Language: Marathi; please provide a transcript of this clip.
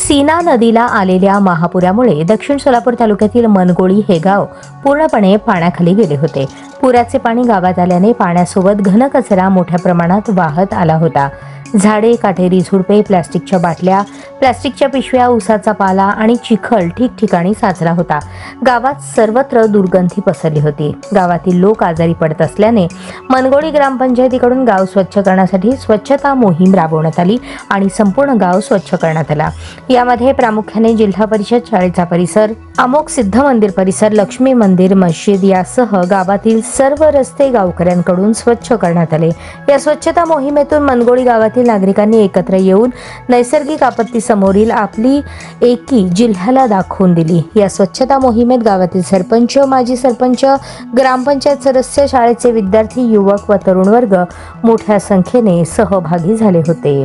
सीना नदीला आलेल्या महापुरामुळे दक्षिण सोलापूर तालुक्यातील मनगोळी हे गाव पूर्णपणे पाण्याखाली गेले होते। पुराचे पाणी गावात आल्याने पाण्यासोबत घनकचरा मोठ्या प्रमाणात वाहत आला होता। झाडे, काटेरी झुडपे, प्लास्टिकच्या बाटल्या, प्लास्टिकच्या पिशव्या, उसाचा पाला आणि चिखल ठिकठिकाणी साचला होता। गावात सर्वत्र दुर्गंधी पसरली होती। गावातील लोक आजारी पडत असल्याने मनगोळी ग्रामपंचायतीकडून गाव स्वच्छ करण्यासाठी स्वच्छता मोहीम राबवण्यात आली आणि संपूर्ण गाव स्वच्छ करण्यात आला। यामध्ये प्रामुख्याने जिल्हा परिषद शाळेचा परिसर, अमोक सिद्ध मंदिर परिसर, लक्ष्मी मंदिर, मस्जिद यासह गावातील सर्व रस्ते गावकऱ्यांकडून स्वच्छ करण्यात आले। या स्वच्छता मोहिमेतून मनगोळी गावातील नागरिकांनी एकत्र येऊन नैसर्गिक आपत्ती समोरील आपली एकी जिल्ह्याला दाखवून दिली। या स्वच्छता मोहिमेत गावातील सरपंच, माजी सरपंच, ग्रामपंचायत सदस्य, शाळेचे विद्यार्थी, युवक व तरुण वर्ग मोठ्या संख्येने सहभागी झाले होते।